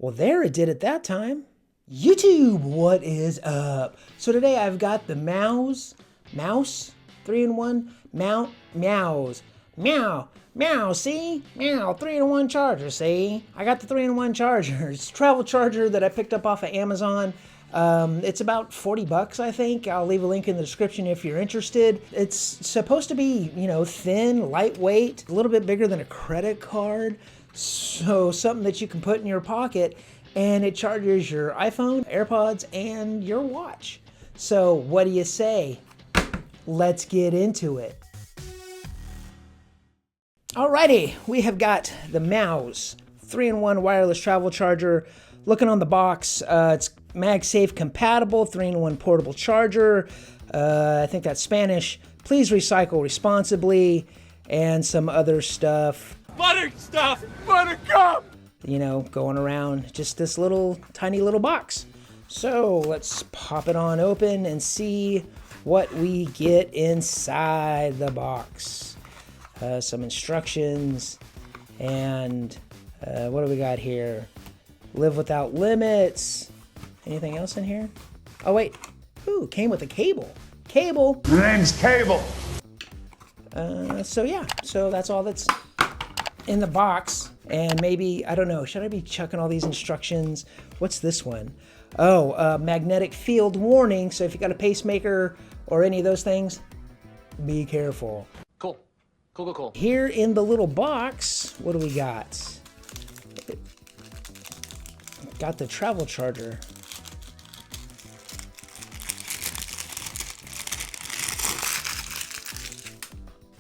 Well, there it did at that time. YouTube, what is up? So today I've got the Mous 3-in-1 Mous. Meow, see? Meow, 3-in-1 charger, see? I got the 3-in-1 charger. It's a travel charger that I picked up off of Amazon. It's about 40 bucks, I think. I'll leave a link in the description if you're interested. It's supposed to be, thin, lightweight, a little bit bigger than a credit card. So something that you can put in your pocket, and it charges your iPhone, AirPods, and your watch. So what do you say? Let's get into it. Alrighty, we have got the Mous 3-in-1 wireless travel charger. Looking on the box, it's MagSafe Compatible 3-in-1 portable charger. I think that's Spanish. Please recycle responsibly, and some other stuff. Buttercup! Going around just this tiny little box. So let's pop it on open and see what we get inside the box. Some instructions, and what do we got here? Live without limits. Anything else in here? Oh wait, ooh, came with a cable. Cable. The name's Cable. So yeah, so that's all that's in the box. And maybe, I don't know, should I be chucking all these instructions? What's this one? Oh, magnetic field warning. So if you got a pacemaker or any of those things, be careful. Cool. Here in the little box, what do we got? Got the travel charger.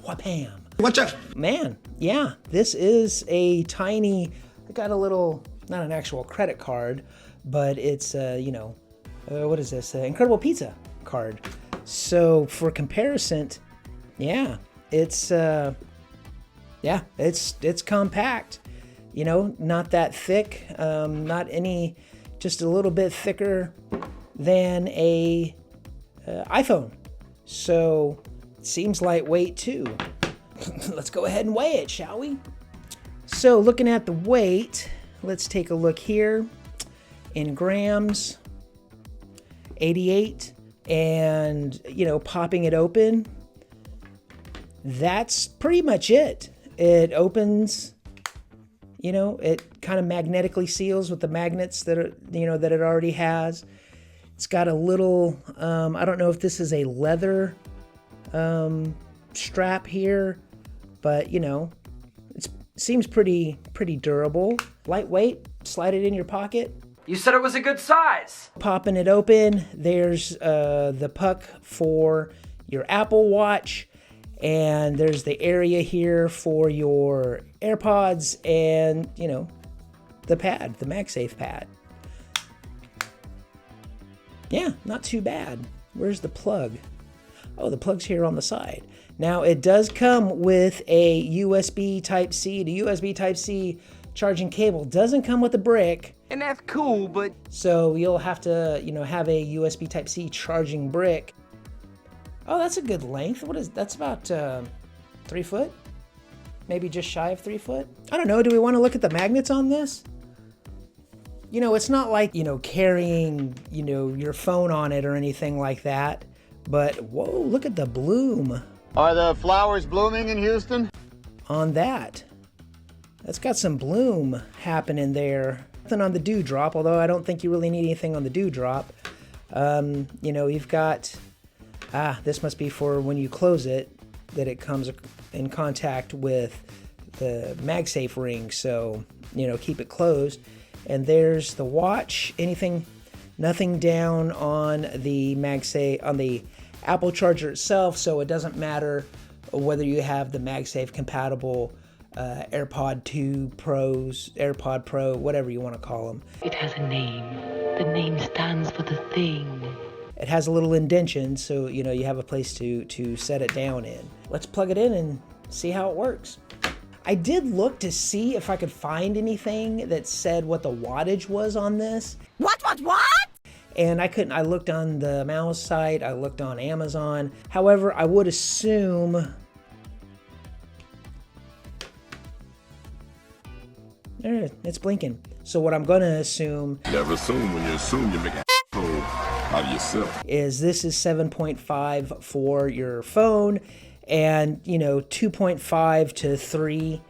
Whapam. Watch out. Man, yeah, this is a tiny, I got a little, not an actual credit card, but it's, what is this? Incredible Pizza card. So for comparison, yeah, it's compact, not that thick, not any, just a little bit thicker than a iPhone. So it seems lightweight too. Let's go ahead and weigh it, shall we? So looking at the weight, let's take a look here. In grams, 88, and popping it open, that's pretty much it. It opens, it kind of magnetically seals with the magnets that are, that it already has. It's got a little, I don't know if this is a leather strap here, but it seems pretty durable. Lightweight, slide it in your pocket. You said it was a good size. Popping it open, there's the puck for your Apple Watch. And there's the area here for your AirPods and, the pad, the MagSafe pad. Yeah, not too bad. Where's the plug? Oh, the plug's here on the side. Now, it does come with a USB Type-C to USB Type-C charging cable. Doesn't come with a brick. And that's cool, but... So you'll have to, have a USB Type-C charging brick. Oh, that's a good length. That's about 3 foot? Maybe just shy of 3 foot? I don't know. Do we want to look at the magnets on this? It's not like, carrying, your phone on it or anything like that. But, whoa, look at the bloom. Are the flowers blooming in Houston? On that. That's got some bloom happening there. Nothing on the dewdrop, although I don't think you really need anything on the dewdrop. You've got... this must be for when you close it, that it comes in contact with the MagSafe ring. So, keep it closed. And there's the watch. Nothing down on the MagSafe, on the Apple charger itself. So it doesn't matter whether you have the MagSafe compatible AirPod 2 Pros, AirPod Pro, whatever you want to call them. It has a name. The name stands for the thing. It has a little indentation, so you have a place to set it down in. Let's plug it in and see how it works. I did look to see if I could find anything that said what the wattage was on this. What? And I couldn't. I looked on the Mous site, I looked on Amazon. However, I would assume There it is. It's blinking. So what I'm going to assume Never assume. When you assume, you make an asshole out of yourself. is this is 7.5 for your phone, and 2.5 to 3,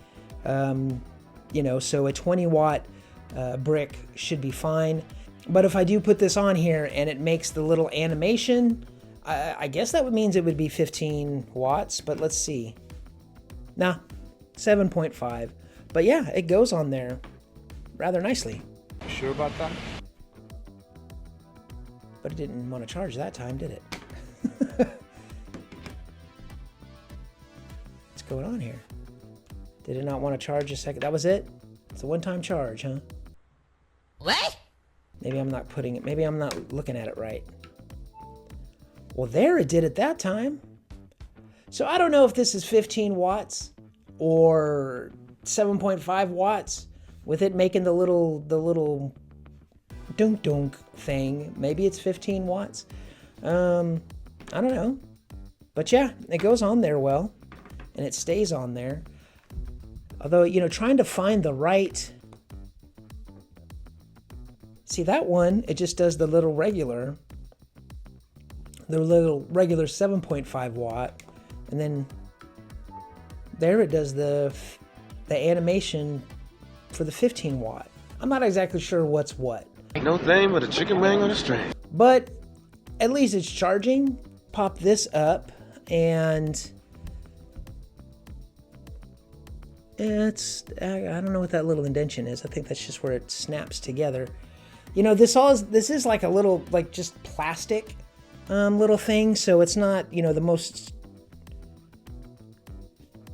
so a 20 watt brick should be fine. But if I do put this on here and it makes the little animation, I guess that means it would be 15 watts, but let's see. Nah, 7.5. But yeah, it goes on there rather nicely. You sure about that? But it didn't want to charge that time, did it? What's going on here? Did it not want to charge a second? That was it? It's a one-time charge, huh? What? Maybe I'm not putting it, maybe I'm not looking at it right. Well, there it did it that time. So I don't know if this is 15 watts or 7.5 watts with it making the little dunk dunk thing. Maybe it's 15 watts. I don't know. But yeah, it goes on there well, and it stays on there. Although, trying to find the right... See, that one, it just does the little regular 7.5 watt, and then there it does the animation for the 15 watt. I'm not exactly sure what's what. No thing but a chicken wing on a string. But at least it's charging. Pop this up, and it's, I don't know what that little indentation is. I think that's just where it snaps together. This is like a little, like just plastic little thing, so it's not, the most,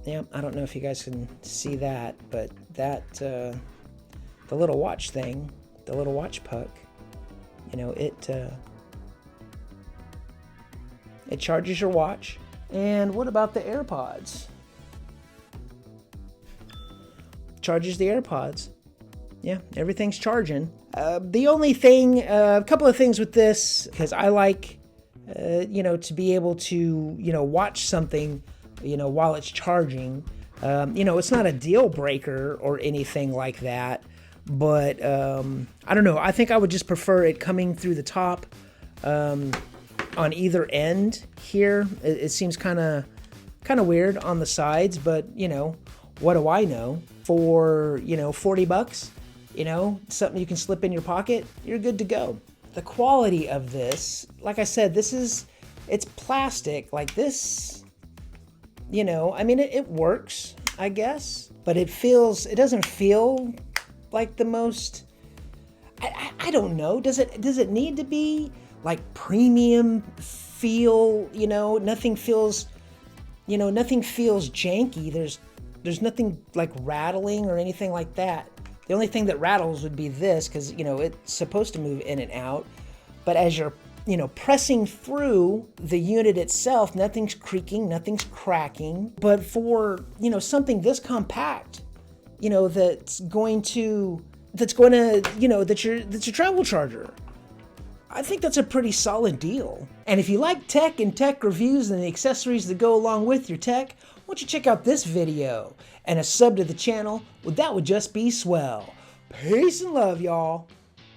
yeah, I don't know if you guys can see that, but that, the little watch thing, the little watch puck, it charges your watch. And what about the AirPods? Charges the AirPods. Yeah, everything's charging. The only thing, a couple of things with this, because I like, to be able to, watch something, while it's charging. It's not a deal breaker or anything like that, but I don't know. I think I would just prefer it coming through the top on either end here. It seems kind of weird on the sides, but, what do I know? For, $40, something you can slip in your pocket, you're good to go. The quality of this, like I said, it's plastic like this, it works, I guess, but it doesn't feel like the most, I don't know. Does it need to be like premium feel, nothing feels janky. There's nothing like rattling or anything like that. The only thing that rattles would be this, because, it's supposed to move in and out. But as you're, pressing through the unit itself, nothing's creaking, nothing's cracking. But for, something this compact, that's your travel charger, I think that's a pretty solid deal. And if you like tech and tech reviews and the accessories that go along with your tech, why don't you check out this video? And a sub to the channel, well, that would just be swell. Peace and love, y'all.